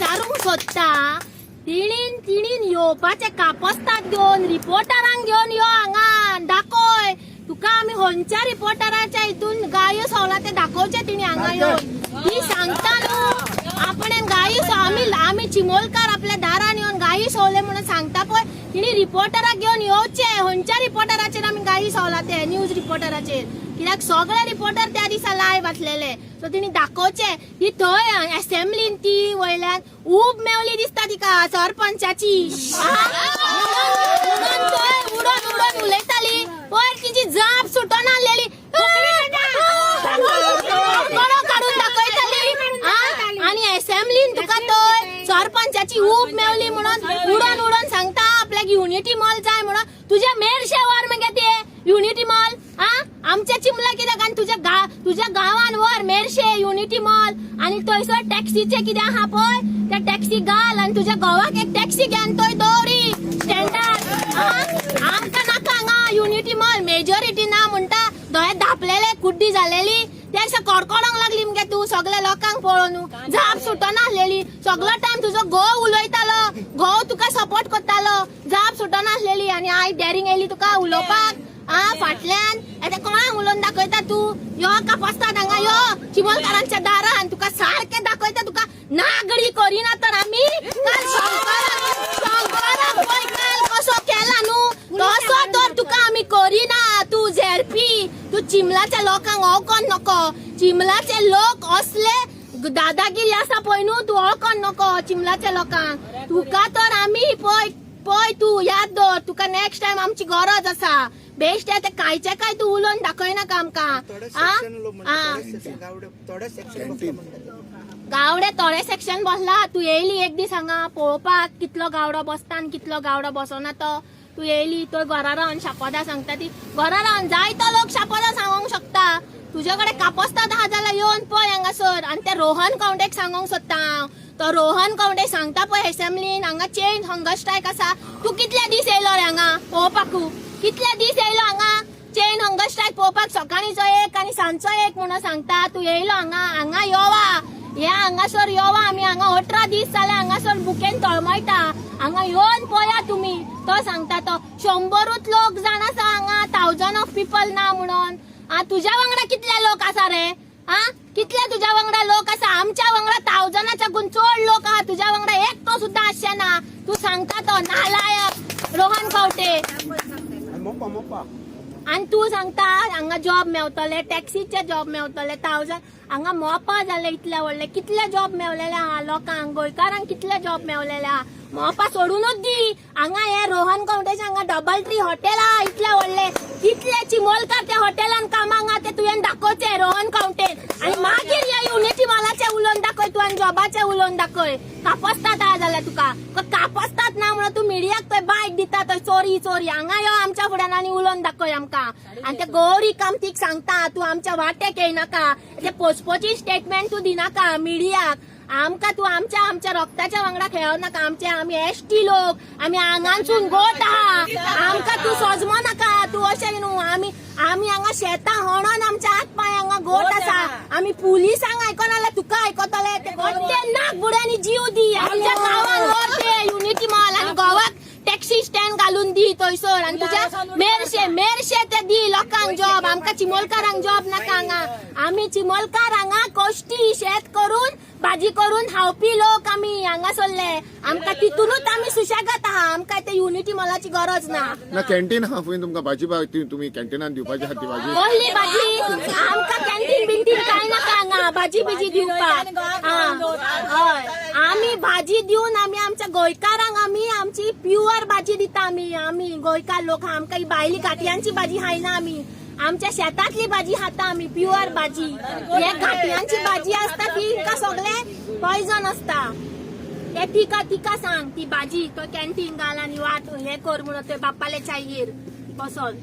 विचारूंक सोदता तिणीन येवपाचे कापस्ताक घेवन रिपोर्टरांक घेवन यो हांगा दाखय तुका आमी खंयच्या रिपोर्टराच्या हितून गायो सवला ते दाखोवचे तिणी हांगा येवन ती सांगता न्हू आपण गायी आमी चिमोलकार आपल्या दारान येवन गायी सवले म्हणून सांगता पळय तिणी रिपोर्टराक घेवन येवचे खंयच्या रिपोर्टराचेर आमी गायी सवला ते न्यूज रिपोर्टराचेर कित्याक सगळे रिपोर्टर त्या दिसा लायव्ह आसलेले सो तिणी दाखोवचे ही थंय असेंब्लीन ती वयल्यान ऊब मेवली दिसता तिका सरपंचाची उडोन उडोन उलयताली पळय तिची जाप सुटोन आसलेली काढून दाखयताली आनी असेंब्लीन तुका थंय सरपंचाची ऊब मेवली म्हणून उडोन उडोन सांगता आपल्याक युनिटी मॉल जाय म्हणून तुझ्या मेरशे वर मगे ते युनिटी मॉल आमच्या चिमला कित्याक आनी तुझ्या गांवान वर मेरशे युनिटी मॉल आणि थंयसर टॅक्सीचे कितें आहा पळय त्या टॅक्सी घाल आणि तुझ्या घोवाक एक टॅक्सी घे आनी थंय दवरी स्टँडार आमकां नाका हांगा युनिटी मॉल मेजॉरिटी ना म्हणटा दोळे धापलेले कुड्डी जालेली ते अशें कडकडोंक लागली मगे तूं सगळ्या लोकांक पळोवन जाप सुटना आसलेली सगळो टायम तुजो घोव उलयतालो घोव तुका सपोर्ट करतालो जाप सुटना आसलेली आनी आयज डॅरिंग येयली तुका उलोवपाक फाटल्यान आतां कोणाक उलोवन दाखयता तूं यो कापस्तात हांगा यो चिमोलकारांच्या दारान तुका सारकें दाखयता तुका नागडी करिना तर आमी काल शंकराक पळय काल कसो केला न्हू तसो तर तुका आमी करिना तूं झेरपी तूं चिमलाच्या लोकांक वळखोन नको चिमलाचे लोक असले दादागिरी आसा पळय न्हू तूं वळखोन नको चिमलाच्या लोकांक तुका तर आमी पळय तूं याद दवर तुका नेक्स्ट टायम आमची गरज आसा बेस्ट आहे ते कायचे काय तू उलोवन दाखयनाका आमकां गावडे थोडे सेक्शन बसला तू येयली एक दीस हांगा पळोवपाक कितलो गावडो बसता आनी कितलो गावडो बसना तो तू येयली तो घरा रावन शापोदा सांगता ती घरा रावन जायतो लोक शापोदा सांगूंक शकता तुजे कडेन कापस्तात आहा जाल्यार येवन पळय हांगासर आनी ते रोहन कौंडेक सांगूंक सोदता हांव तो रोहन कौंडे सांगता पळय असेंब्लीन हांगा चेंज हंगर स्ट्रायक आसा तू कितले दीस येयलो रे हांगा पळोवपाकू कितले दीस येयलो हांगा चेन हंगर स्ट्रायक पळोवपाक सकाळीचो एक आनी सांजचो एक म्हणून सांगता तू येयलो हांगा योवा ह्या हांगासर योवा आमी हांगा 18 दीस जाले हांगासर बुकेन तळमळटा हांगा येवन पळया तुमी तो सांगता तो 100 लोक जाण आसा हांगा 1000 ऑफ पीपल ना म्हणून तुज्या वांगडा कितले लोक आसा रे कितले तुज्या वांगडा लोक आसा आमच्या वांगडा 1000 गुण चड लोक आहा तुज्या वांगडा एकटो सुद्दां आसचे ना तू सांगता तो नालायक रोहन कौंडे आणि तू सांगता हांगा जॉब मेवतले टॅक्सीचे जॉब मेवतले 1000 हांगा मोपा जाले इतले व्हडले कितले जॉब मेवलेले आहा लोकांक गोंयकारांक कितले जॉब मेवलेले आहा मोपा सोडूनच दी हांगा हे रोहन कौंडेचे हांगा डबल ट्री हॉटेल आहा इतले व्हडले कितले चिमोलकार त्या हॉटेलान कामाक आहा ते तुवें दाखोवचे रोहन कौंडेन आणि मागीर ह्या युनिटी मॉलाचे उलोवन दाखय तू आनी जॉबाचे उलोवन दाखय कापस्तात आहा जाल्यार तुका कापस्तात ना म्हणून तू मिडियाक थंय बायट दिता थंय चोरी हांगा यो आमच्या फुड्यान आनी उलोवन दाखय आमकां आनी ते गौरी कामतीक सांगता तू आमच्या वाटेक येयनाका ते पोचपोची स्टेटमेंट तू दिनाका मिडियाक आमकां तू आमच्या रक्ताच्या वांगडा खेळव नाका आमी एसटी लोक आमी आंगांसून गोट आहा आमकां तू सजमो नाका तू अशें न्हू आमी हांगा शेतां होणोन आमच्या हात पांय हांगा गोट आसा आमी पुलिसांक आयकोना जाल्यार तुका आयकतले ते नाक बुड्यांनी जीव दी आमच्या गांवांत व्हर ते युनिटी मॉल आनी गोवाक टॅक्सी स्टँड घालून दी थंयसर आनी तुझ्या मेरशे ते दी लोकांक जॉब आमकां चिमोलकारांक जॉब नाका हांगा आमी चिमोलकार हांगा कश्टी शेत करून भाजी करून खावपी लोक आमी हांगा सरले आमकां तितूनच आमी सुशेगाद आहा आमकां ते युनिटी मॉलाची गरज ना कॅन्टीन आहा पळय तुमकां भाजी तुमी कॅन्टीनान दिवपाची आहा ती भाजी कसली भाजी आमकां कॅन्टीन बिंटीन कांय नाका हांगा भाजी बिजी दिवपाक हय आमी भाजी दिवन आमी आमच्या गोंयकारांक आमी आमची प्युअर भाजी दिता आमी गोंयकार लोक आमकां ही भायली घाटयांची भाजी खायना आमी आमच्या शेतातली भाजी खाता आमी प्युअर भाजी हे घाटयांची भाजी असता ती सगळे पॉयझन असता ते तिका सांग ती भाजी तो कॅन्टीन घाल आनी वाट हे कर म्हणून ते बापाले चायगीर बसोन